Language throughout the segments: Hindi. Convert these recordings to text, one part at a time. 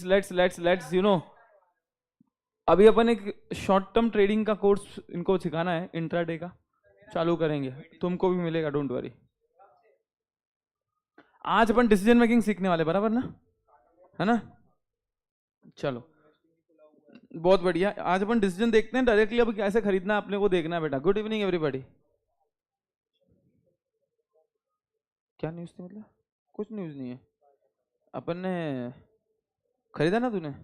लेट्स यू नो, अभी अपन एक शॉर्ट टर्म ट्रेडिंग का कोर्स इनको सिखाना है, इंट्राडे का चालू करेंगे, तुमको भी मिलेगा, डोंट वरी। आज अपन डिसीजन मेकिंग सीखने वाले, बराबर ना, है ना? चलो बहुत बढ़िया, आज अपन डिसीजन देखते हैं डायरेक्टली, अब कैसे खरीदना है अपने को देखना है बेटा। Good evening everybody. क्या न्यूज़ थी? मतलब कुछ न्यूज़ नहीं है, अपन ने खरीदा ना, तूने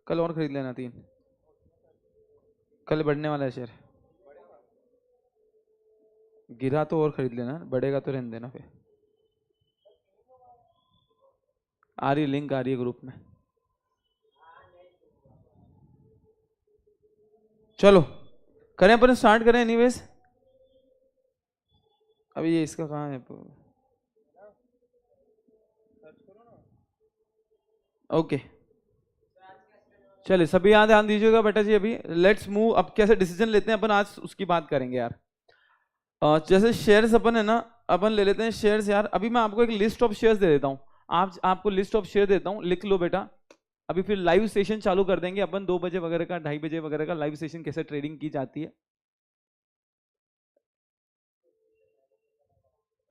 कल और खरीद लेना 3, कल बढ़ने वाला है शेयर, गिरा तो और खरीद लेना, बढ़ेगा तो रहने देना। फिर आ रही लिंक, आ रही है ग्रुप में। चलो करें, अपन स्टार्ट करें एनीवेज। अभी ये इसका कहाँ है? ओके चलिए सभी यहाँ ध्यान दीजिएगा बेटा जी। अभी लेट्स मूव, अब कैसे डिसीजन लेते हैं अपन, आज उसकी बात करेंगे यार। जैसे शेयर्स अपन है ना, अपन ले लेते हैं शेयर्स यार। अभी मैं आपको एक लिस्ट ऑफ शेयर्स दे देता हूँ, आपको लिस्ट ऑफ शेयर देता हूँ, लिख लो बेटा। अभी फिर लाइव सेशन चालू कर देंगे अपन 2 बजे वगैरह का, 2:30 बजे वगैरह का लाइव सेशन, कैसे ट्रेडिंग की जाती है।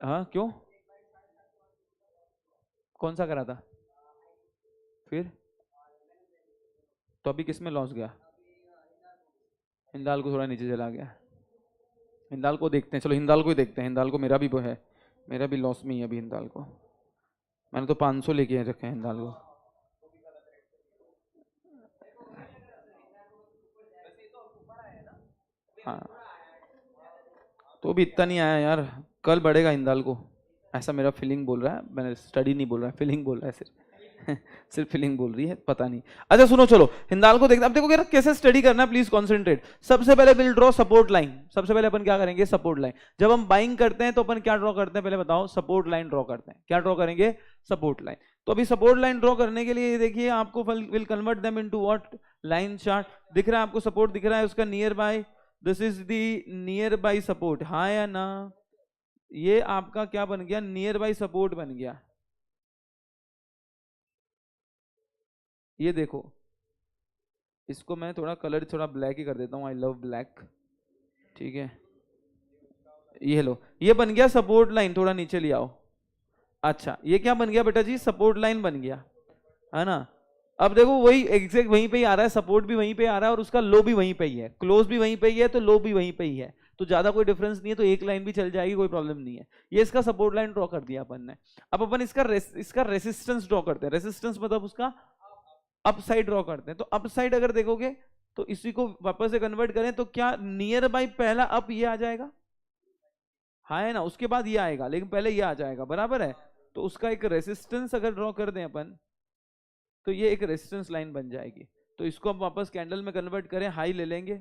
हाँ क्यों, कौन सा करा था? फिर तो अभी किस में लॉस गया? हिंदाल को थोड़ा नीचे चला गया, हिंदाल को देखते हैं, चलो हिंदाल को ही देखते हैं। हिंदाल को मेरा भी वो है, मेरा भी लॉस में ही है अभी हिंदाल को, मैंने तो 500 लेके रखे हैं हिंदाल को। हाँ तो भी इतना नहीं आया यार, कल बढ़ेगा हिंदाल को, ऐसा मेरा फीलिंग बोल रहा है, मैंने स्टडी नहीं बोल रहा है, फीलिंग बोल रहा है सिर्फ सिर्फ फीलिंग बोल रही है, पता नहीं। अच्छा सुनो, चलो हिंदाल को देखते हैं। अब देखो यार कैसे स्टडी करना है, प्लीज कॉन्सेंट्रेट। सबसे पहले विल ड्रॉ सपोर्ट लाइन, सबसे पहले अपन क्या करेंगे? Support line. जब हम बाइंग करते हैं तो अपन क्या ड्रॉ करते हैं, पहले बताओ? सपोर्ट लाइन ड्रॉ करते हैं। क्या ड्रॉ करेंगे? Support line. तो अभी सपोर्ट लाइन ड्रॉ करने के लिए देखिए, आपको will convert them into what? Line chart. दिख रहा है आपको सपोर्ट दिख रहा है उसका near by, this is the near by support, हाँ या ना? ये आपका क्या बन गया? नियर बाय सपोर्ट बन गया। ये देखो, इसको मैं थोड़ा कलर थोड़ा ब्लैक ही कर देता हूँ, आई लव ब्लैक, ठीक है। ये लो, ये बन गया सपोर्ट लाइन, थोड़ा नीचे ले आओ। अच्छा ये क्या बन गया बेटा जी? सपोर्ट लाइन बन गया, है ना? अब देखो वही एग्जैक्ट वहीं पे ही आ रहा है, सपोर्ट भी वहीं पे आ रहा है और उसका लो भी वहीं पे ही है, क्लोज भी वहीं पे ही है तो लो भी वहीं पे ही है, तो ज्यादा कोई डिफरेंस नहीं है, तो एक लाइन भी चल जाएगी, कोई प्रॉब्लम नहीं है। ये इसका सपोर्ट लाइन ड्रॉ कर दिया अपन ने। अब अपन इसका रेसिस्टेंस ड्रॉ करते हैं। रेसिस्टेंस मतलब उसका अप साइड ड्रॉ करते हैं। तो अप साइड अगर देखोगे तो इसी को वापस से कन्वर्ट करें तो क्या नियर बाय पहला अप ये आ जाएगा, हाँ है ना? उसके बाद ये आएगा, लेकिन पहले ये आ जाएगा, बराबर है? तो उसका एक रेसिस्टेंस अगर ड्रॉ कर दें अपन तो ये एक रेजिस्टेंस लाइन बन जाएगी। तो इसको अब वापस कैंडल में कन्वर्ट करें, हाई ले लेंगे,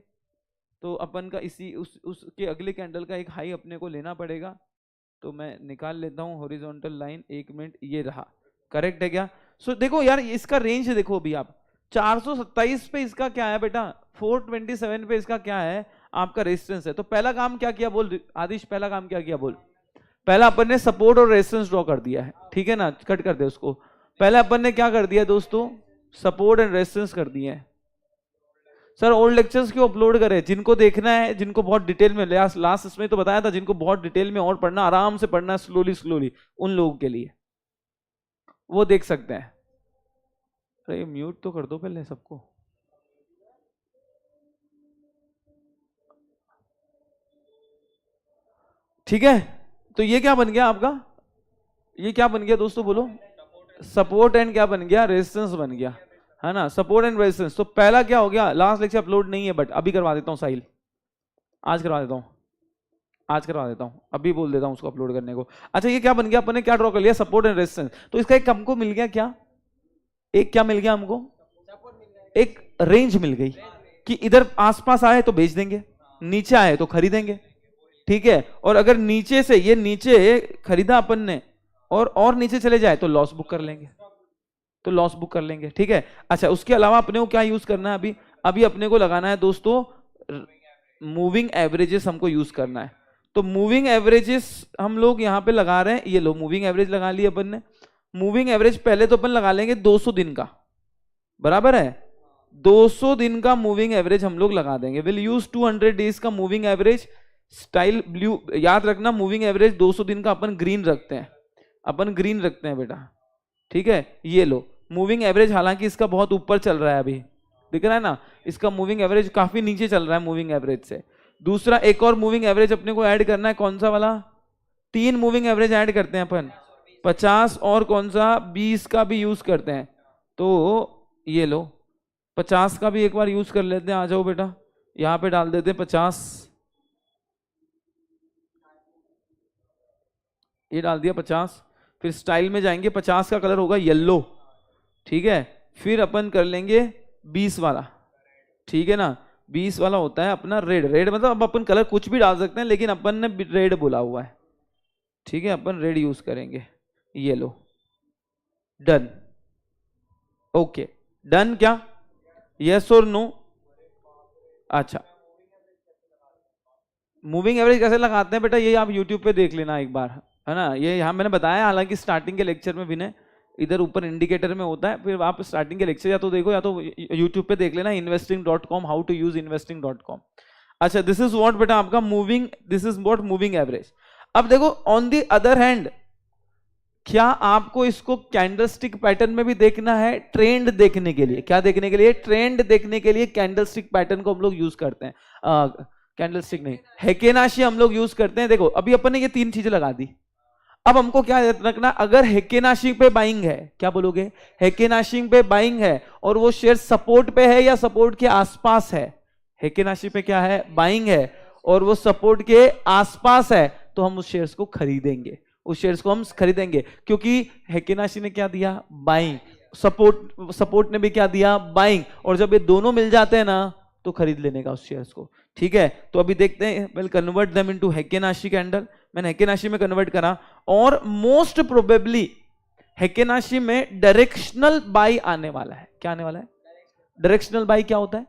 तो अपन का इसी उसके अगले कैंडल का एक हाई अपने को लेना पड़ेगा। तो मैं निकाल लेता हूँ हॉरिजॉन्टल लाइन, 1 मिनट, ये रहा, करेक्ट है क्या? सो देखो यार इसका रेंज देखो, अभी आप 427 पे इसका क्या है बेटा, 427 पे इसका क्या है आपका रेजिस्टेंस है। तो पहला काम क्या किया बोल आदिश, पहला काम क्या किया बोल? पहला अपन ने सपोर्ट और रेजिस्टेंस ड्रॉ कर दिया है, ठीक है ना? कट कर दे उसको। पहले अपन ने क्या कर दिया दोस्तों? सपोर्ट एंड रेजिस्टेंस कर दिए हैं। सर ओल्ड लेक्चर्स क्यों अपलोड करें? जिनको देखना है, जिनको बहुत डिटेल में, लास्ट इसमें तो बताया था, जिनको बहुत डिटेल में और पढ़ना, आराम से पढ़ना, स्लोली स्लोली, उन लोगों के लिए वो देख सकते हैं। अरे म्यूट तो कर दो पहले सबको। ठीक है, तो ये क्या बन गया आपका? ये क्या बन गया दोस्तों बोलो? सपोर्ट एंड क्या बन गया? रेजिस्टेंस बन गया, है ना? Support and resistance. तो पहला क्या हो गया? लास्ट लेक्चर अपलोड नहीं है, बट अभी करवा देता हूँ साहिल, आज करवा देता हूँ, आज करवा देता हूँ, अभी बोल देता हूँ उसको अपलोड करने को। अच्छा ये क्या बन गया? अपन ने क्या ड्रॉ कर लिया? Support and resistance. तो इसका एक हमको मिल गया क्या? एक क्या मिल गया हमको? एक रेंज मिल गई कि इधर आसपास आए तो बेच देंगे, नीचे आए तो खरीदेंगे, ठीक है? और अगर नीचे से, ये नीचे खरीदा अपन ने और नीचे चले जाए तो लॉस बुक कर लेंगे, तो लॉस बुक कर लेंगे, ठीक है? अच्छा उसके अलावा अपने को क्या यूज करना है अभी? अभी अपने को लगाना है दोस्तों मूविंग एवरेजेस, हमको यूज करना है। तो मूविंग एवरेजेस हम लोग यहाँ पे लगा रहे हैं, ये लो मूविंग एवरेज लगा ली अपन ने। मूविंग एवरेज पहले तो अपन लगा लेंगे 200 दिन का, बराबर है। 200 दिन का मूविंग एवरेज हम लोग लगा देंगे। विल यूज 200 डेज का मूविंग एवरेज। स्टाइल ब्लू, याद रखना मूविंग एवरेज 200 दिन का अपन ग्रीन रखते हैं, अपन ग्रीन रखते हैं बेटा, ठीक है। ये लो मूविंग एवरेज, हालांकि इसका बहुत ऊपर चल रहा है, अभी दिख रहा है ना, इसका मूविंग एवरेज काफी नीचे चल रहा है मूविंग एवरेज से। दूसरा एक और मूविंग एवरेज अपने को ऐड करना है, कौन सा वाला, 3 मूविंग एवरेज ऐड करते हैं अपन, 50 और कौन सा 20 का भी यूज करते हैं। तो ये लो 50 का भी एक बार यूज कर लेते हैं, आ जाओ बेटा, यहां पे डाल देते हैं 50, ये डाल दिया 50। फिर स्टाइल में जाएंगे, 50 का कलर होगा येलो, ठीक है। फिर अपन कर लेंगे 20 वाला, ठीक है ना, 20 वाला होता है अपना रेड। रेड मतलब अब अपन कलर कुछ भी डाल सकते हैं, लेकिन अपन ने रेड बोला हुआ है, ठीक है, अपन रेड यूज करेंगे। ये लो डन, ओके डन। क्या यस और नो? अच्छा मूविंग एवरेज कैसे लगाते हैं बेटा, ये आप यूट्यूब पे देख लेना एक बार, है ना। ये यहाँ मैंने बताया, हालांकि स्टार्टिंग के लेक्चर में भी ने इधर ऊपर इंडिकेटर में होता है, फिर आप स्टार्टिंग के लेक्चर या तो देखो या तो यूट्यूब पे देख लेना, investing.com, how to use investing.com। अच्छा दिस इज व्हाट बेटा आपका moving, this is what moving average. अब देखो ऑन द अदर हैंड, क्या आपको इसको कैंडलस्टिक पैटर्न में भी देखना है? ट्रेंड देखने के लिए, क्या देखने के लिए? ट्रेंड देखने के लिए कैंडलस्टिक पैटर्न को हम लोग यूज करते हैं, कैंडलस्टिक नहीं, हेकेनाशी हम लोग यूज करते हैं। देखो अभी अपन ने ये 3 चीजें लगा दी, अब हमको क्या रखना, अगर हेकेनाशी पे बाइंग है, क्या बोलोगे, हेकेनाशी पे बाइंग है और वो शेयर सपोर्ट पे है या सपोर्ट के आसपास है, हेकेनाशी पे क्या है, बाइंग है और वो सपोर्ट के आसपास है, तो हम उस शेयर्स को खरीदेंगे, उस शेयर्स को हम खरीदेंगे, क्योंकि हेकेनाशी ने क्या दिया, बाइंग, सपोर्ट ने भी क्या दिया, बाइंग, और जब ये दोनों मिल जाते हैं ना तो खरीद लेने का उस शेयर्स को, ठीक है। तो अभी देखते हैं, we'll convert them into Heikin Ashi candle, मैंने हेकेनाशी में कन्वर्ट करा, और मोस्ट प्रोबेबली हेकेनाशी में डायरेक्शनल बाई आने वाला है। क्या आने वाला है? डायरेक्शनल बाई क्या होता है?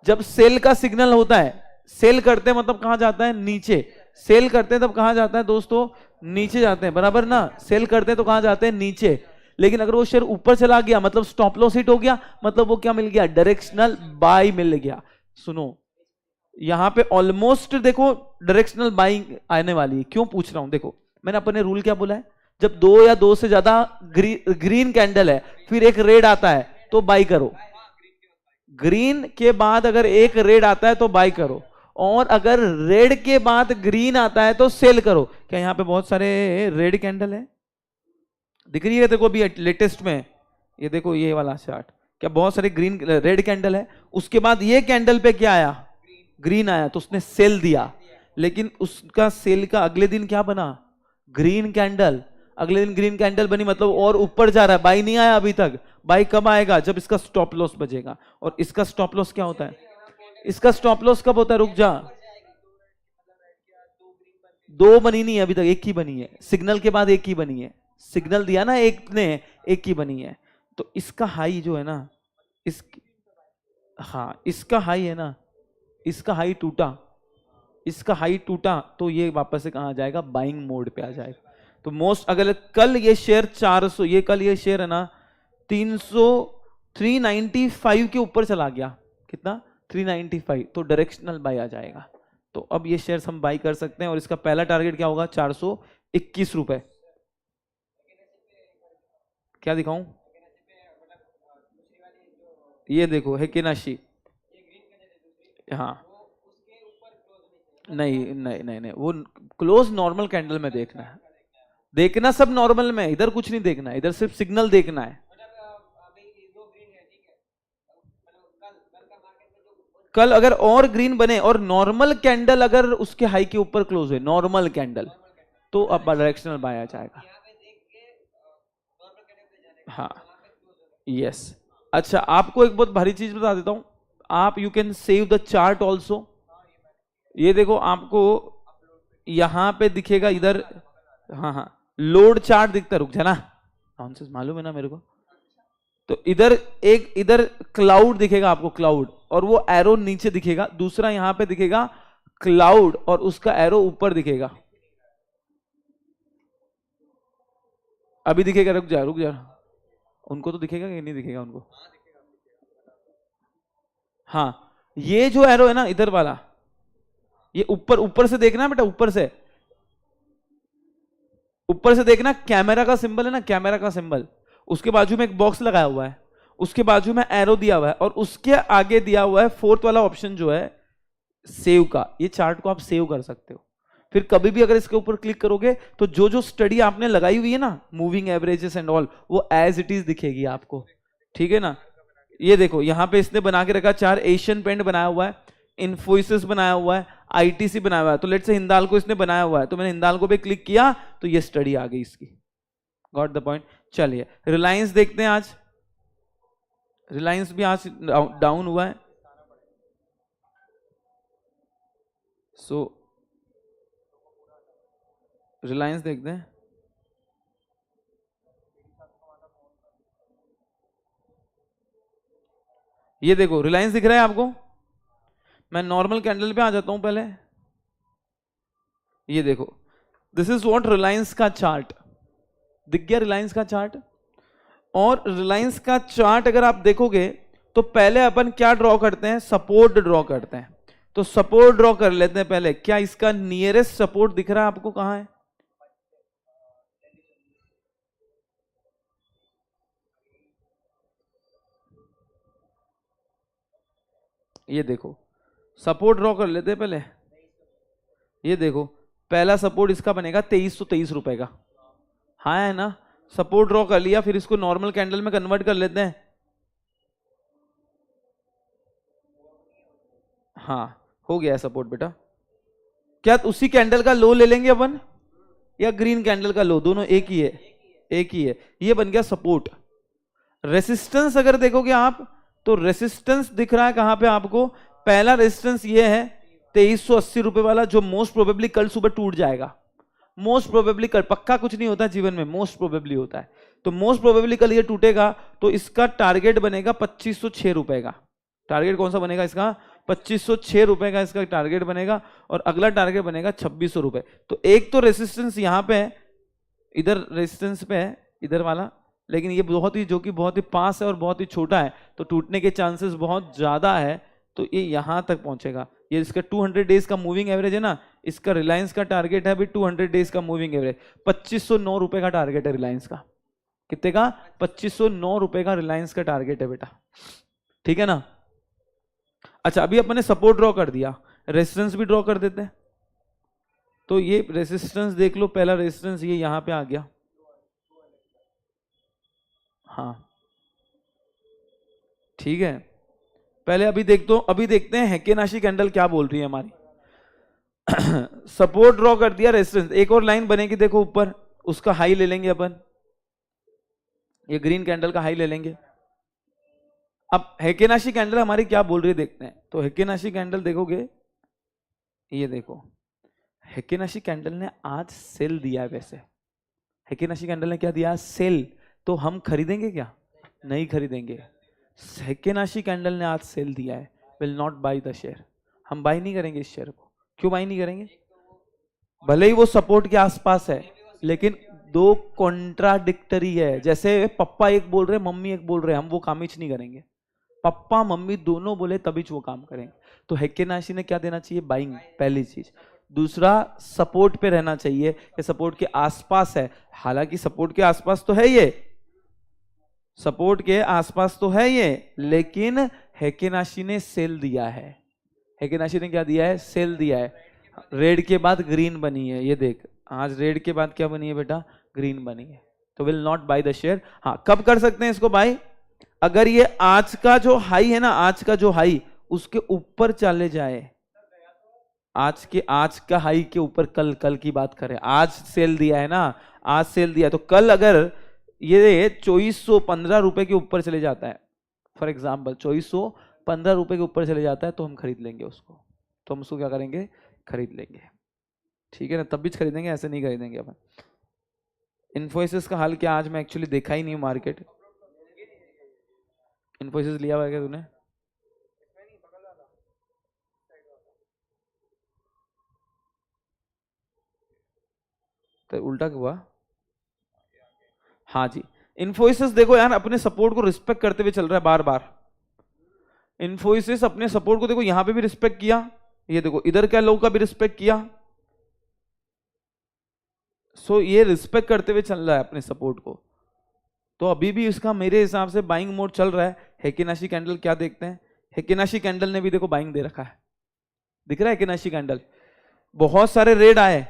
जब सेल का सिग्नल होता है, सेल करते हैं मतलब कहां जाता है, नीचे, सेल करते हैं तब कहां जाता है दोस्तों, नीचे जाते हैं, बराबर ना, सेल करते हैं तो कहां जाते हैं, नीचे। लेकिन अगर वो शेयर ऊपर चला गया मतलब स्टॉप लॉस हिट हो गया, मतलब वो क्या मिल गया, डायरेक्शनल बाई मिल गया। सुनो यहां पे ऑलमोस्ट देखो डायरेक्शनल बाइंग आने वाली है, क्यों पूछ रहा हूं, देखो मैंने अपने रूल क्या बोला है, जब 2 या 2 से ज्यादा ग्रीन कैंडल है फिर एक रेड आता है तो बाई करो, ग्रीन के बाद अगर एक रेड आता है तो बाई करो, और अगर रेड के बाद ग्रीन आता है तो सेल करो। क्या यहां पे बहुत सारे रेड कैंडल है, दिख रही है देखो अभी लेटेस्ट में, ये देखो ये वाला चार्ट, क्या बहुत सारे ग्रीन रेड कैंडल है, उसके बाद ये कैंडल पे क्या आया, ग्रीन आया, तो उसने सेल दिया, लेकिन उसका सेल का अगले दिन क्या बना, ग्रीन कैंडल, अगले दिन ग्रीन कैंडल बनी, मतलब और ऊपर जा रहा है, बाई नहीं आया अभी तक, बाई कब आएगा, जब इसका स्टॉप लॉस बजेगा। और इसका स्टॉप लॉस क्या होता है, इसका स्टॉप लॉस कब होता है, रुक जा, 2 बनी नहीं है अभी तक, एक ही बनी है, सिग्नल के बाद एक ही बनी है, सिग्नल दिया ना एक ने, एक ही बनी है। तो इसका हाई जो है ना, इस, हाँ इसका हाई है ना, इसका हाई टूटा, इसका हाई टूटा, तो ये वापस से कहां आ जाएगा, बाइंग मोड पे आ जाएगा। तो मोस्ट, अगर कल ये शेयर 400, ये कल ये शेयर है ना 395 के ऊपर चला गया, कितना, 395, तो डायरेक्शनल बाई आ जाएगा। तो अब ये शेयर्स हम बाई कर सकते हैं, और इसका पहला टारगेट क्या होगा, 421 रुपए। क्या दिखाऊं, ये देखो हेकेनाशी, हाँ नहीं नहीं नहीं नहीं, वो क्लोज नॉर्मल कैंडल में देखना है, देखना सब नॉर्मल में, इधर कुछ नहीं देखना है, इधर सिर्फ सिग्नल देखना है। कल अगर और ग्रीन बने और नॉर्मल कैंडल अगर उसके हाई के ऊपर क्लोज है, नॉर्मल कैंडल, तो अब डायरेक्शनल बाय आ जाएगा। हाँ यस। अच्छा आपको एक बहुत भारी चीज बता देता हूं, आप you can save the chart also. ये देखो आपको यहां पे दिखेगा इधर, हाँ हाँ लोड चार्ट दिखता, रुक जाना, नॉनसेंस मालूम है ना मेरे को। तो इधर एक, इधर क्लाउड दिखेगा आपको, क्लाउड, और वो एरो नीचे दिखेगा, दूसरा यहां पे दिखेगा क्लाउड और उसका एरो ऊपर दिखेगा, अभी दिखेगा, रुक जा रुक जा, उनको तो दिखेगा कि नहीं दिखेगा उनको? हाँ, ये जो एरो है ना इधर वाला, ये ऊपर ऊपर से देखना बेटा, ऊपर से देखना, कैमरा का सिंबल है ना, कैमरा का सिंबल, उसके बाजू में एक बॉक्स लगाया हुआ है, उसके बाजू में एरो दिया हुआ है, और उसके आगे दिया हुआ है फोर्थ वाला ऑप्शन जो है सेव का। ये चार्ट को आप सेव कर सकते हो। फिर कभी भी अगर इसके ऊपर क्लिक करोगे तो जो जो स्टडी आपने लगाई हुई है ना, मूविंग एवरेजेस एंड ऑल, वो एज इट इज दिखेगी आपको। ठीक है ना? ये देखो यहाँ पे इसने बना के रखा चार, एशियन पेंट बनाया हुआ है, इन्फोसिस बनाया हुआ है, आईटीसी बनाया हुआ है, तो लेट्स से हिंदाल्को इसने बनाया हुआ है, तो मैंने हिंदाल्को पे क्लिक किया तो ये स्टडी आ गई इसकी। Got the point? चलिए रिलायंस देखते हैं। आज रिलायंस भी आज डाउन हुआ है। सो रिलायंस देखते हैं। ये देखो रिलायंस दिख रहा है आपको? मैं नॉर्मल कैंडल पे आ जाता हूं पहले। ये देखो, दिस इज व्हाट रिलायंस का चार्ट दिख गया, रिलायंस का चार्ट। और रिलायंस का चार्ट अगर आप देखोगे तो पहले अपन क्या ड्रॉ करते हैं, सपोर्ट ड्रॉ करते हैं। तो सपोर्ट ड्रॉ कर लेते हैं पहले। क्या इसका नियरेस्ट सपोर्ट दिख रहा है आपको? कहां है? ये देखो, सपोर्ट ड्रॉ कर लेते हैं पहले। ये देखो, पहला सपोर्ट इसका बनेगा 2323 रुपए का। हाँ है ना? सपोर्ट ड्रॉ कर लिया, फिर इसको नॉर्मल कैंडल में कन्वर्ट कर लेते हैं। हाँ, हो गया सपोर्ट बेटा। क्या उसी कैंडल का लो ले लेंगे अपन, या ग्रीन कैंडल का लो? दोनों एक ही है, एक ही है। ये बन गया सपोर्ट। रेसिस्टेंस अगर देखोगे आप, तो रेसिस्टेंस दिख रहा है कहां पे आपको? पहला रेसिस्टेंस ये है 2380 रुपए वाला, जो मोस्ट प्रोबेबली कल सुबह टूट जाएगा। मोस्ट प्रोबेबली कल, पक्का कुछ नहीं होता जीवन में, मोस्ट प्रोबेबली होता है। तो मोस्ट प्रोबेबली कल ये टूटेगा, तो इसका टारगेट बनेगा 2506 रुपए का। टारगेट कौन सा बनेगा इसका? 2506 रुपए का इसका टारगेट बनेगा। और अगला टारगेट बनेगा 2600 रुपए। तो एक तो रेसिस्टेंस यहां पे है, इधर रेसिस्टेंस पे है, इधर वाला, लेकिन ये बहुत ही, जो कि बहुत ही पास है और बहुत ही छोटा है, तो टूटने के चांसेस बहुत ज्यादा है। तो ये यहां तक पहुंचेगा। ये इसका 200 डेज का मूविंग एवरेज है ना, इसका रिलायंस का टारगेट है अभी 200 डेज का मूविंग एवरेज, 2509 रुपए का टारगेट है रिलायंस का। कितने का? 2509 रुपए का रिलायंस का टारगेट है बेटा। ठीक है ना? अच्छा, अभी अपने सपोर्ट ड्रॉ कर दिया, रेजिस्टेंस भी ड्रॉ कर देते हैं। तो ये रेजिस्टेंस देख लो, पहला रेजिस्टेंस ये यहां पे आ गया। हाँ, ठीक है। पहले अभी देखते हैं हेकेनाशी कैंडल क्या बोल रही है हमारी। सपोर्ट ड्रॉ कर दिया, रेजिस्टेंस, एक और लाइन बनेगी देखो ऊपर, उसका हाई ले लेंगे अपन। ये ग्रीन कैंडल का हाई ले लेंगे। अब हेकेनाशी कैंडल हमारी क्या बोल रही है देखते हैं। तो हेकेनाशी कैंडल देखोगे, ये देखो, हेकेनाशी कैंडल ने आज सेल दिया है। वैसे हेकेनाशी कैंडल ने क्या दिया? सेल। तो हम खरीदेंगे क्या? नहीं खरीदेंगे। हेकेनाशी कैंडल ने आज सेल दिया है, will not by the share. हम बाई नहीं करेंगे इस शेयर को। क्यों बाई नहीं करेंगे? भले ही वो सपोर्ट के आसपास है, लेकिन दो कॉन्ट्राडिक्टरी है। जैसे पप्पा एक बोल रहे, मम्मी एक बोल रहे, हम वो काम ही नहीं करेंगे। पप्पा मम्मी दोनों बोले तभी वो काम करेंगे। तो हेकेनाशी ने क्या देना चाहिए? बाइंग, पहली चीज। दूसरा, सपोर्ट पे रहना चाहिए कि सपोर्ट के आसपास है। हालांकि सपोर्ट के आसपास तो है ये, सपोर्ट के आसपास तो है ये, लेकिन हेकेनाशी ने सेल दिया है। हेकेनाशी ने क्या दिया है? सेल दिया है। रेड के बाद ग्रीन बनी है, ये देख, आज रेड के बाद क्या बनी है बेटा? ग्रीन बनी है। तो will not by the share. हाँ, कब कर सकते हैं इसको बाय? अगर ये आज का जो हाई है ना, आज का जो हाई, उसके ऊपर चले जाए। आज का हाई के ऊपर, कल की बात करें, आज सेल दिया है ना, आज सेल दिया, तो कल अगर ये 2415 रुपए के ऊपर चले जाता है, फॉर एग्जाम्पल 2415 रुपए के ऊपर चले जाता है, तो हम खरीद लेंगे उसको। तो हम उसको क्या करेंगे? खरीद लेंगे। ठीक है ना? तब भी खरीदेंगे, ऐसे नहीं खरीदेंगे अपन। इन्फोसिस का हाल क्या, आज मैं एक्चुअली देखा ही नहीं मार्केट। इन्फोसिस लिया हुआ है क्या तूने? तो उल्टा क्यों हुआ? हाँ जी, इन्फोसिस देखो यार अपने सपोर्ट को रिस्पेक्ट करते हुए चल रहा है बार बार। इन्फोसिस अपने सपोर्ट को देखो यहां पे भी रिस्पेक्ट किया, ये देखो इधर क्या लो का भी रिस्पेक्ट किया। सो ये रिस्पेक्ट करते हुए चल रहा है अपने सपोर्ट को। तो अभी भी इसका मेरे हिसाब से बाइंग मोड चल रहा है। हेकिनाशी कैंडल क्या देखते हैं, हेकिनाशी कैंडल ने भी देखो बाइंग दे रखा है, दिख रहा है हेकिनाशी कैंडल। बहुत सारे रेड आए,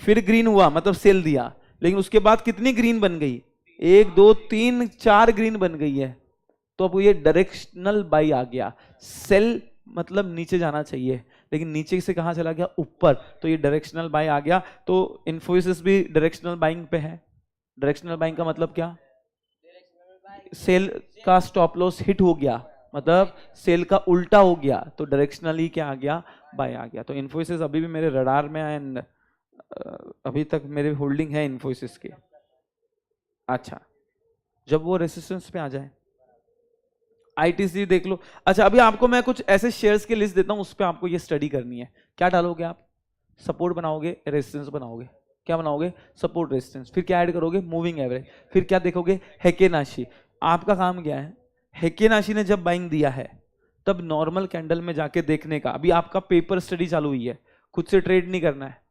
फिर ग्रीन हुआ मतलब सेल दिया, लेकिन उसके बाद कितनी ग्रीन बन गई, 1 2 3 4 ग्रीन बन गई है। तो अब ये डायरेक्शनल बाई आ गया। सेल मतलब नीचे जाना चाहिए, लेकिन नीचे से कहां चला गया, ऊपर, तो ये डायरेक्शनल बाई आ गया। तो इन्फोसिस भी डायरेक्शनल बाइंग पे है। डायरेक्शनल बाइंग का मतलब क्या, सेल का स्टॉप लॉस हिट हो गया, मतलब सेल का उल्टा हो गया, तो डायरेक्शनली क्या आ गया, बाय आ गया। तो इन्फोसिस अभी भी मेरे रडार में है एंड अभी तक मेरे होल्डिंग है इन्फोसिस की। अच्छा, जब वो रेसिस्टेंस पे आ जाए, आईटीसी देख लो। अच्छा, अभी आपको मैं कुछ ऐसे शेयर्स की लिस्ट देता हूं, उस पर आपको ये स्टडी करनी है। क्या डालोगे आप, सपोर्ट बनाओगे, रेजिस्टेंस बनाओगे, क्या बनाओगे, सपोर्ट रेजिस्टेंस, फिर क्या ऐड करोगे, मूविंग एवरेज, फिर क्या देखोगे, हेकेनाशी। आपका काम क्या है, हेकेनाशी ने जब बाइंग दिया है तब नॉर्मल कैंडल में जाके देखने का। अभी आपका पेपर स्टडी चालू हुई है, खुद से ट्रेड नहीं करना है।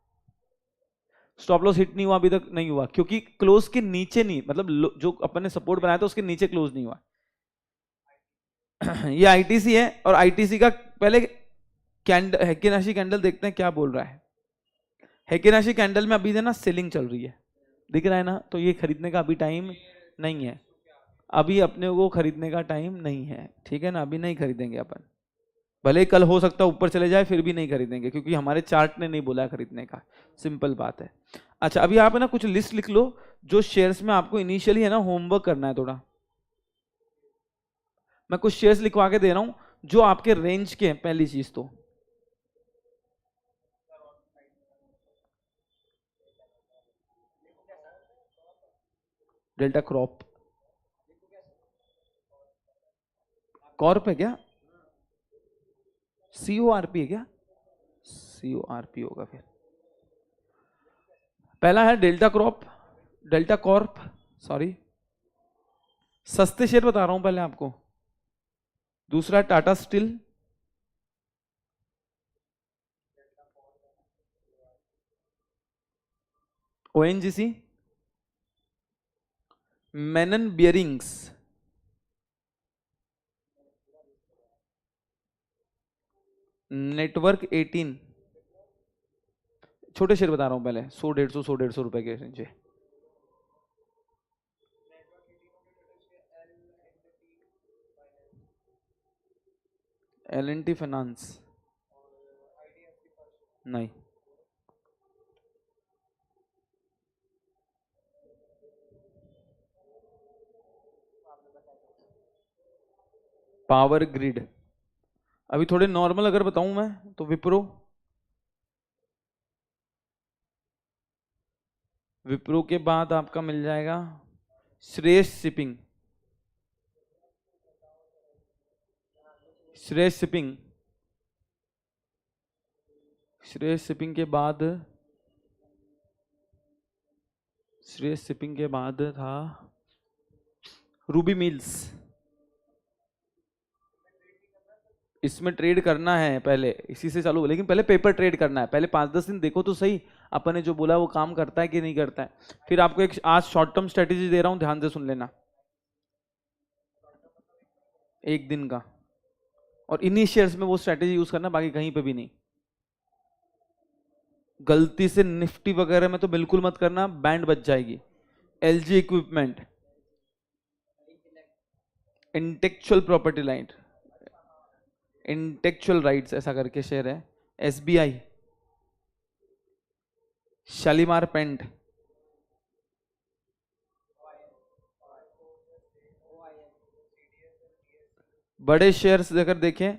स्टॉप लॉस हिट नहीं हुआ, अभी तक नहीं हुआ, क्योंकि क्लोज के नीचे नहीं, मतलब जो अपन ने सपोर्ट बनाया था उसके नीचे क्लोज नहीं हुआ। ये आईटीसी है, और आईटीसी का पहले कैंडल, हेकिनाशी कैंडल देखते हैं क्या बोल रहा है। हेकिनाशी कैंडल में अभी ना सेलिंग चल रही है, दिख रहा है ना, तो ये खरीदने का अभी टाइम नहीं है। अभी अपने को खरीदने का टाइम नहीं है, ठीक है ना, अभी नहीं खरीदेंगे अपन। भले कल हो सकता है ऊपर चले जाए, फिर भी नहीं खरीदेंगे, क्योंकि हमारे चार्ट ने नहीं बोला है खरीदने का, सिंपल बात है। अच्छा, अभी आप है ना कुछ लिस्ट लिख लो जो शेयर्स में आपको इनिशियली है ना होमवर्क करना है थोड़ा। मैं कुछ शेयर्स लिखवा के दे रहा हूं जो आपके रेंज के हैं। पहली चीज तो डेल्टा क्रॉप, कॉर्प है क्या, CORP है क्या, CORP होगा फिर। पहला है delta crop, delta Corp, sorry, सस्ते शेयर बता रहा हूं पहले आपको। दूसरा Tata steel, ONGC, Menon bearings, network 18। छोटे शेयर बता रहा हूं पहले, 100 150 रुपए के नीचे। L&T फाइनेंस, नहीं। पावर ग्रिड, अभी थोड़े नॉर्मल अगर बताऊं मैं तो विप्रो, विप्रो के बाद आपका मिल जाएगा Shreyas shipping, Shreyas shipping, Shreyas shipping के बाद, श्रेयस शिपिंग के बाद था रूबी मिल्स। इसमें ट्रेड करना है पहले, इसी से चालू, लेकिन पहले पेपर ट्रेड करना है। पहले 5-10 दिन देखो तो सही अपन ने जो बोला वो काम करता है कि नहीं करता है। फिर आपको एक आज शॉर्ट टर्म स्ट्रेटेजी दे रहा हूं, ध्यान से सुन लेना, 1 दिन का, और इन्हीं शेयर्स में वो स्ट्रेटेजी यूज करना, बाकी कहीं पे भी नहीं। गलती से निफ्टी वगैरह में तो बिल्कुल मत करना, बैंड बच जाएगी। LG equipment, intellectual property light, intellectual rights ऐसा करके शेयर है, SBI, शालीमार पेंट, बड़े शेयर्स अगर देखें,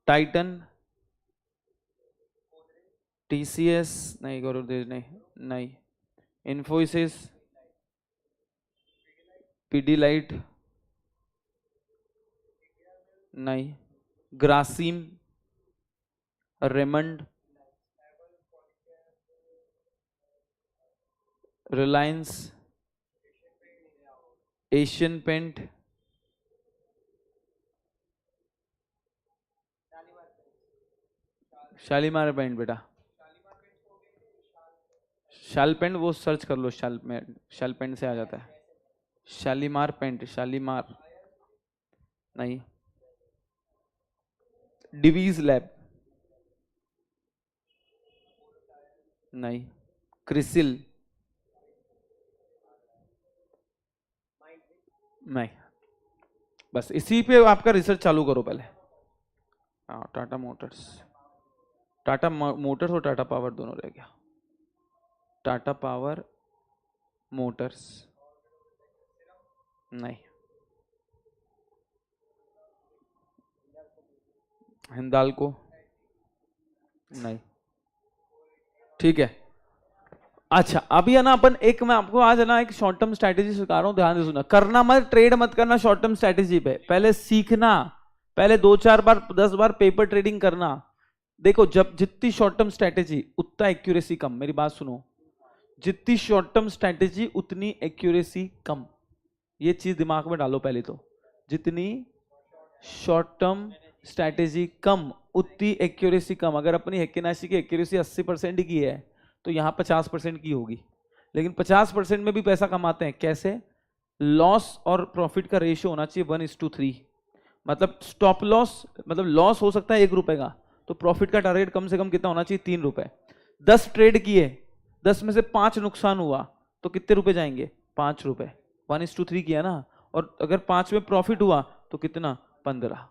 टाइटन, TCS नहीं, गौरव नहीं, नहीं, इन्फोसिस, पीडीलाइट नहीं, ग्रासिम, रेमंड, रिलायंस, एशियन पेंट, शालीमार पेंट बेटा, शाल पेंट वो सर्च कर लो, शाल पेंट से आ जाता है। शालीमार पेंट, शालीमार नहीं, डिवीज लैब नहीं, क्रिसिल नहीं। बस इसी पे आपका रिसर्च चालू करो पहले। हाँ, टाटा मोटर्स, टाटा मोटर्स और टाटा पावर दोनों रह गया। टाटा पावर मोटर्स नहीं, हिंदाल्को नहीं, ठीक है। अच्छा अभी है ना अपन एक, मैं आपको आज है ना एक शॉर्ट टर्म स्ट्रैटेजी सिखा रहा हूँ, ध्यान से सुनना। करना मत, ट्रेड मत करना शॉर्ट टर्म स्ट्रैटेजी पे, पहले सीखना, पहले 2-4 बार 10 बार पेपर ट्रेडिंग करना। देखो जब जितनी शॉर्ट टर्म स्ट्रैटेजी उतना एक्यूरेसी कम, मेरी बात सुनो, जितनी शॉर्ट टर्म स्ट्रैटेजी उतनी एक्यूरेसी कम, ये चीज दिमाग में डालो पहले तो। जितनी शॉर्ट टर्म स्ट्रैटेजी कम उतनी एक्यूरेसी कम। अगर अपनी हेक्केनाशी की एक्यूरेसी 80% की है तो यहाँ 50% की होगी, लेकिन 50% में भी पैसा कमाते हैं कैसे? लॉस और प्रॉफिट का रेशियो होना चाहिए 1:3। मतलब स्टॉप लॉस, मतलब लॉस हो सकता है 1 रुपए का, तो प्रॉफिट का टारगेट कम से कम कितना होना चाहिए? 3 रुपए। 10 ट्रेड किए, 10 में से 5 नुकसान हुआ तो कितने रुपए जाएंगे? 5 रुपए। 1:3 किया ना, और अगर 5 में प्रॉफिट हुआ तो कितना? 15।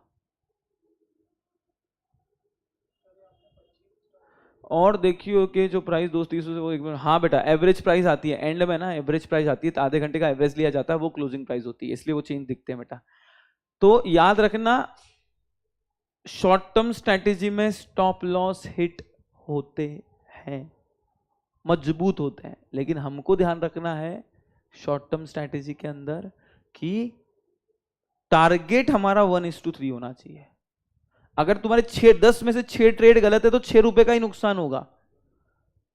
और देखियो कि जो प्राइस 200-300 से वो एक मिनट, हाँ बेटा एवरेज प्राइस आती है एंड में ना, एवरेज प्राइस आती है तो आधे घंटे का एवरेज लिया जाता है, वो क्लोजिंग प्राइस होती है, इसलिए वो चेंज दिखते हैं बेटा। तो याद रखना शॉर्ट टर्म स्ट्रैटेजी में स्टॉप लॉस हिट होते हैं, मजबूत होते हैं, लेकिन हमको ध्यान रखना है शॉर्ट टर्म स्ट्रैटेजी के अंदर कि टारगेट हमारा 1:3 होना चाहिए। अगर तुम्हारे 10 में से 6 ट्रेड गलत है तो 6 रुपए का ही नुकसान होगा,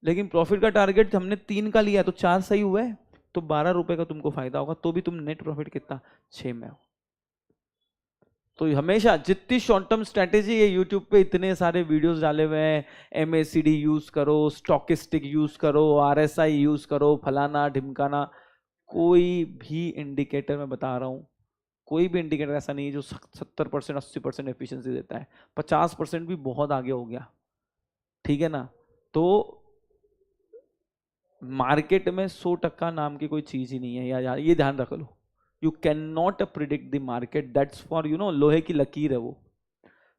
लेकिन प्रॉफिट का टारगेट हमने 3 का लिया तो 4 सही हुए तो 12 रुपए का तुमको फायदा होगा, तो भी तुम नेट प्रॉफिट कितना? 6 में हो। तो हमेशा जितनी शॉर्ट टर्म स्ट्रैटेजी है, यूट्यूब पे इतने सारे वीडियोस डाले हुए हैं, MACD यूज करो, स्टॉकिस्टिक यूज करो, RSI यूज करो, फलाना ढिमकाना, कोई भी इंडिकेटर मैं बता रहा हूं, कोई भी इंडिकेटर ऐसा नहीं है जो 70% 80% एफिशिएंसी देता है। 50% भी बहुत आगे हो गया, ठीक है ना। तो मार्केट में 100% नाम की कोई चीज ही नहीं है यार, ये ध्यान रख लो। You can not predict the market, that's for लोहे की लकीर है वो।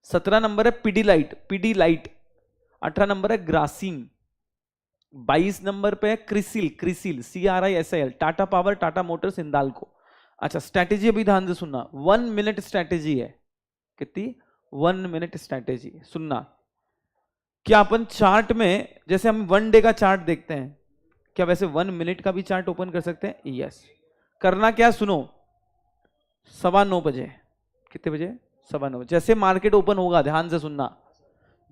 17 नंबर है पीडी लाइट। 18 नंबर है ग्रासिम। 22 नंबर पे है CRISIL, CRISIL, Tata power, Tata Motors, Hindalco. अच्छा स्ट्रैटेजी अभी ध्यान से सुनना, 1 मिनट स्ट्रैटेजी है। कितनी? 1 मिनट स्ट्रैटेजी सुनना। क्या अपन चार्ट में, जैसे हम 1 डे का चार्ट देखते हैं, क्या वैसे 1 मिनट का भी चार्ट ओपन कर सकते हैं? यस। करना क्या सुनो, 9:15 बजे, कितने बजे? 9:15 बजे जैसे मार्केट ओपन होगा, ध्यान से सुनना,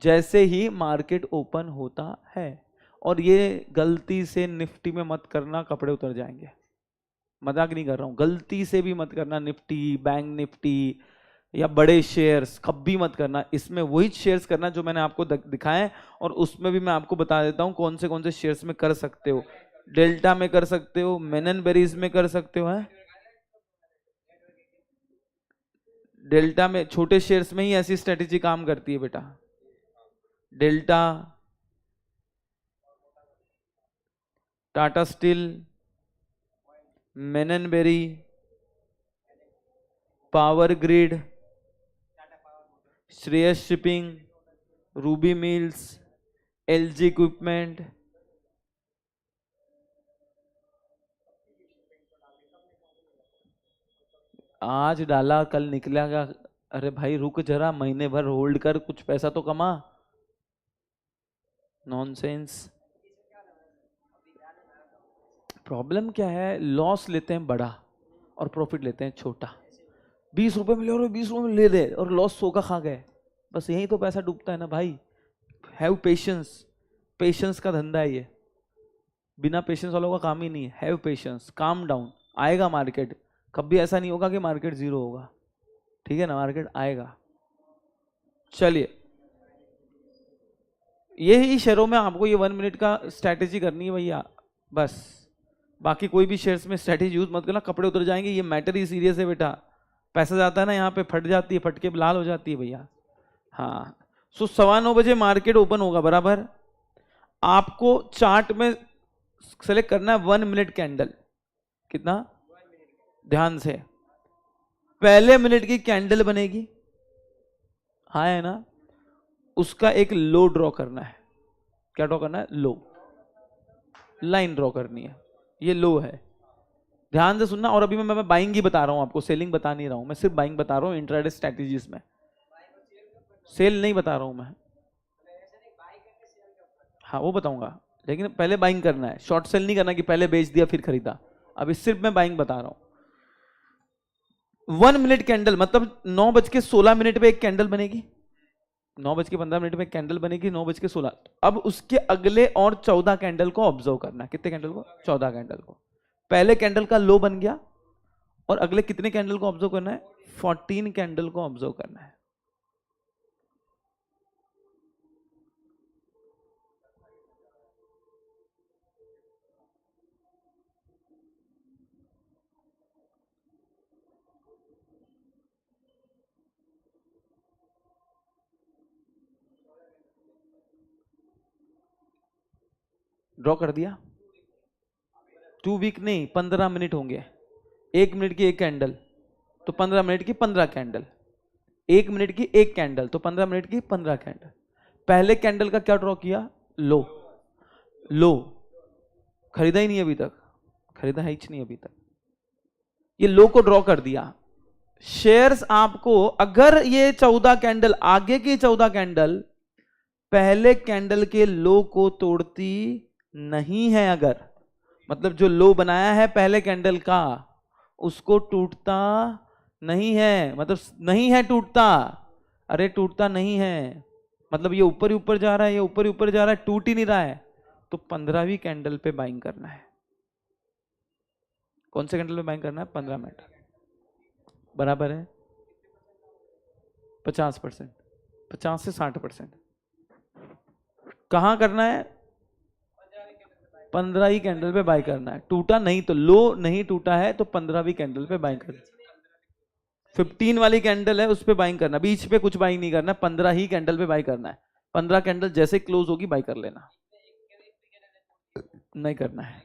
जैसे ही मार्केट ओपन होता है, और ये गलती से निफ्टी में मत करना, कपड़े उतर जाएंगे, मजाक नहीं कर रहा हूं, गलती से भी मत करना, निफ्टी, बैंक निफ्टी या बड़े शेयर्स कभी मत करना। इसमें वही शेयर्स करना जो मैंने आपको दिखाए, और उसमें भी मैं आपको बता देता हूं कौन से शेयर्स में कर सकते हो। डेल्टा में कर सकते हो, मेनन बेरीज में कर सकते हो, है डेल्टा में, छोटे शेयर्स में ही ऐसी स्ट्रेटेजी काम करती है बेटा। डेल्टा, टाटा स्टील, मेनन बेरी, पावर ग्रिड, श्रेयस शिपिंग, रूबी मिल्स, LG इक्विपमेंट। आज डाला कल निकलेगा, अरे भाई रुक जरा, महीने भर होल्ड कर, कुछ पैसा तो कमा। नॉनसेंस। प्रॉब्लम क्या है, लॉस लेते हैं बड़ा और प्रॉफिट लेते हैं छोटा। 20 रुपए मिले और 20 रुपए में ले ले और लॉस 100 का खा गए, बस यही तो पैसा डूबता है ना भाई। हैव पेशेंस, पेशेंस का धंधा है ये, बिना पेशेंस वालों का काम ही नहीं है। हैव पेशेंस, काम डाउन, आएगा मार्केट, कभी ऐसा नहीं होगा कि मार्केट जीरो होगा, ठीक है ना, मार्केट आएगा। चलिए, यही शेयरों में आपको ये 1 मिनट का स्ट्रैटेजी करनी है भैया, बस। बाकी कोई भी शेयर्स में स्ट्रैटेजी यूज मत करना, कपड़े उतर जाएंगे, ये मैटर ही सीरियस है बेटा। पैसा जाता है ना यहाँ पे, फट जाती है, फट के लाल हो जाती है भैया। हाँ, सो 9:15 बजे मार्केट ओपन होगा बराबर। आपको चार्ट में सेलेक्ट करना है 1 मिनट कैंडल। कितना? ध्यान से, पहले मिनट की कैंडल बनेगी, हाँ है ना, उसका एक लो ड्रॉ करना है। क्या ड्रॉ करना है? लो, लाइन ड्रॉ करनी है, ये लो है। ध्यान से सुनना। और अभी मैं बाइंग ही बता रहा हूं आपको, सेलिंग बता नहीं रहा हूं, मैं सिर्फ बाइंग बता रहा हूं इंट्राडे स्ट्रैटेजीज में, सेल नहीं बता रहा हूं मैं। हाँ वो बताऊंगा, लेकिन पहले बाइंग करना है, शॉर्ट सेल नहीं करना कि पहले बेच दिया फिर खरीदा। अभी सिर्फ मैं बाइंग बता रहा हूं। 1 मिनट कैंडल मतलब 9:16 पे एक कैंडल बनेगी, 9:15 पे एक कैंडल बनेगी, 9:16। अब उसके अगले और 14 कैंडल को ऑब्जर्व करना है। कितने कैंडल को? 14 कैंडल को। पहले कैंडल का लो बन गया, और अगले कितने कैंडल को ऑब्जर्व करना है? 14 कैंडल को ऑब्जर्व करना है। ड्रॉ कर दिया? 2 वीक नहीं, 15 मिनट होंगे। 1 मिनट की एक कैंडल तो 15 मिनट की 15 कैंडल, 1 मिनट की एक कैंडल तो 15 मिनट की 15 कैंडल। पहले कैंडल का क्या ड्रॉ किया? लो। लो खरीदा ही नहीं अभी तक, खरीदा है ही नहीं अभी तक, ये लो को ड्रॉ कर दिया। शेयर्स आपको, अगर ये 14 कैंडल, आगे की 14 कैंडल पहले कैंडल के लो को तोड़ती नहीं है, अगर मतलब जो लो बनाया है पहले कैंडल का उसको टूटता नहीं है, मतलब नहीं है टूटता, अरे टूटता नहीं है, मतलब ये ऊपर ही ऊपर जा रहा है, ये ऊपर ही ऊपर जा रहा है, टूट ही नहीं रहा है, तो 15वीं कैंडल पे बाइंग करना है। कौन से कैंडल पे बाइंग करना है? 15 मिनट, बराबर है 50%, 50 से 60%। कहां करना है? 15वीं कैंडल पे बाई करना है। टूटा नहीं तो, लो नहीं टूटा है तो 15वीं कैंडल पे बाइंग करना। 15 वाली कैंडल है उस पे बाइंग करना, बीच पे कुछ बाइंग नहीं करना, 15 ही कैंडल पे बाई करना है। 15 कैंडल जैसे क्लोज होगी बाई कर लेना, नहीं करना है।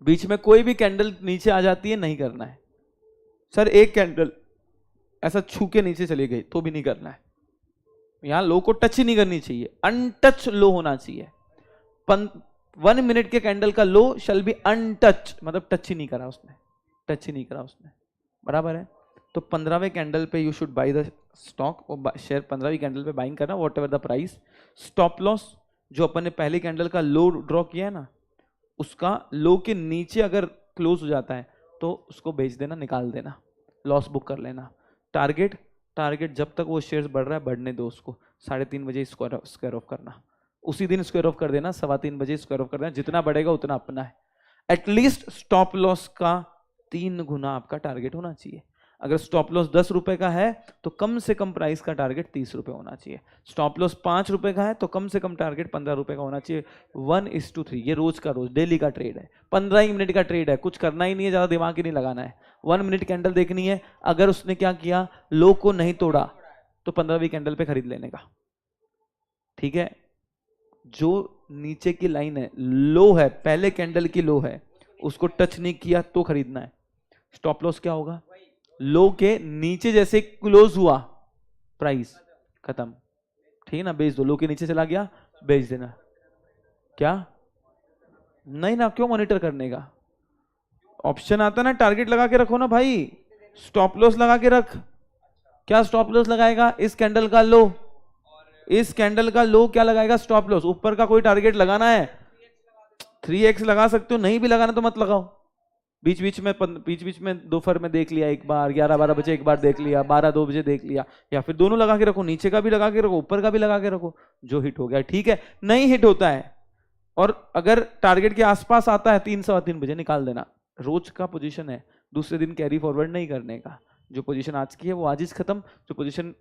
बीच में कोई भी कैंडल नीचे आ जाती है नहीं करना है। सर एक कैंडल ऐसा छू के नीचे चली गई तो भी नहीं करना है। यहां लो को टच ही नहीं करनी चाहिए, अनटच लो होना चाहिए। 1 मिनट के कैंडल का लो शैल बी अनटच, मतलब टच ही नहीं करा उसने, टच ही नहीं करा उसने, बराबर है। तो 15वें कैंडल पे you should by the stock, और शेयर 15वीं कैंडल पे बाइंग करना, what ever the price. Stop loss जो अपन ने पहली कैंडल का लो ड्रॉ किया है ना, उसका लो के नीचे अगर क्लोज हो जाता है तो उसको बेच देना, निकाल देना, लॉस बुक कर लेना। टारगेट, टारगेट जब तक वो शेयर्स बढ़ रहा है बढ़ने दो उसको, 3:30 बजे स्क्वायर ऑफ करना, उसी दिन स्क्वायर ऑफ कर देना, 3:15 बजे स्क्वायर ऑफ कर देना, जितना बढ़ेगा उतना अपना है। एटलीस्ट स्टॉप लॉस का 3 गुना आपका टारगेट होना चाहिए। अगर स्टॉप लॉस 10 रुपए का है तो कम से कम प्राइस का टारगेट 30 रुपए होना चाहिए। स्टॉप लॉस 5 रुपए का है तो कम से कम टारगेट 15 रुपए का होना चाहिए। 1:3, ये रोज का रोज डेली का ट्रेड है, 15 ही मिनट का ट्रेड है, कुछ करना ही नहीं है, ज्यादा दिमाग ही नहीं लगाना है। 1 मिनट कैंडल देखनी है, अगर उसने क्या किया, लो को नहीं तोड़ा तो 15वीं कैंडल पे खरीद लेने का, ठीक है। जो नीचे की लाइन है, लो है, पहले कैंडल की लो है, उसको टच नहीं किया तो खरीदना है। स्टॉप लॉस क्या होगा? लो के नीचे जैसे क्लोज हुआ प्राइस खत्म, ठीक है ना, बेच दो। लो के नीचे चला गया बेच देना। क्या? नहीं ना, क्यों मॉनिटर करने का? ऑप्शन आता ना, टारगेट लगा के रखो ना भाई, स्टॉप लॉस लगा के रख। क्या स्टॉप लॉस लगाएगा? इस कैंडल का लो, इस कैंडल का लो क्या लगाएगा? Stop loss. ऊपर का कोई टारगेट लगाना है 3x लगा सकते हो, नहीं भी लगाना तो मत लगाओ। बीच बीच में दोपहर में देख लिया एक बार, 11-12 बजे एक बार देख लिया, 12-2 बजे देख लिया, या फिर दोनों लगा के रखो, नीचे का भी लगा के रखो, ऊपर का भी लगा के रखो, जो हिट हो गया ठीक है। नहीं हिट होता है और अगर टारगेट के आसपास आता है 3-3:15 बजे निकाल देना। रोज का पोजीशन है, दूसरे दिन कैरी फॉरवर्ड नहीं करने का। जो पोजीशन आज की है वो आज ही खत्म, जो पोजीशन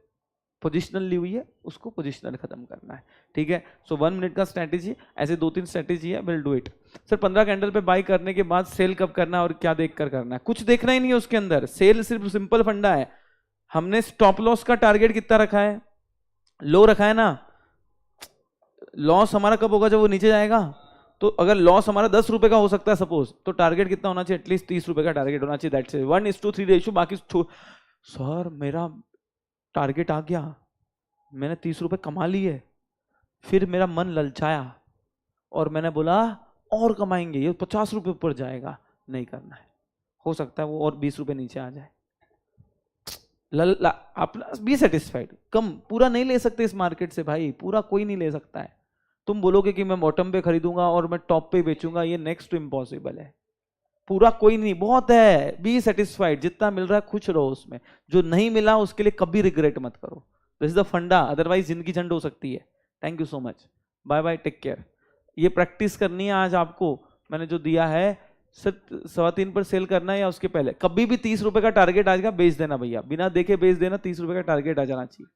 पोजिशनल ली हुई है उसको पोजिशनल खत्म करना है, ठीक है। सो 1 मिनट का स्ट्रैटेजी, ऐसे 2-3 स्ट्रैटेजी है, will do it. Sir 15 candle पे बाई करने के बाद सेल कब करना है और क्या देख कर करना है? कुछ देखना ही नहीं है उसके अंदर, सेल सिर्फ सिंपल फंडा है। हमने स्टॉप लॉस का टारगेट कितना रखा है? लो रखा है ना। लॉस हमारा कब होगा? जब वो नीचे जाएगा। तो अगर लॉस हमारा 10 रुपए का हो सकता है सपोज, तो टारगेट कितना होना चाहिए? एटलीस्ट 30 रुपए का टारगेट होना चाहिए। That's 1:3 ratio. बाकी सर मेरा टारगेट आ गया, मैंने 30 रुपए कमा लिए, फिर मेरा मन ललचाया और मैंने बोला और कमाएंगे, ये 50 रुपए ऊपर जाएगा। नहीं करना है, हो सकता है वो और 20 रुपए नीचे आ जाए। आप बी सेटिस्फाइड। कम पूरा नहीं ले सकते इस मार्केट से भाई, पूरा कोई नहीं ले सकता है। तुम बोलोगे कि मैं बॉटम पे खरीदूंगा और मैं टॉप पे बेचूंगा, ये नेक्स्ट टू इम्पॉसिबल है। पूरा कोई नहीं, बहुत है। बी सेटिस्फाइड, जितना मिल रहा है खुश रहो उसमें। जो नहीं मिला उसके लिए कभी रिग्रेट मत करो। This is the funda, otherwise जिंदगी झंड हो सकती है। Thank you so much, bye bye, take care. ये प्रैक्टिस करनी है आज आपको, मैंने जो दिया है। सर 3:15 पर सेल करना है या उसके पहले कभी भी 30 रुपए का टारगेट आ जाएगा, बेच देना भैया, बिना देखे बेच देना। 30 रुपए का टारगेट आ जाना चाहिए।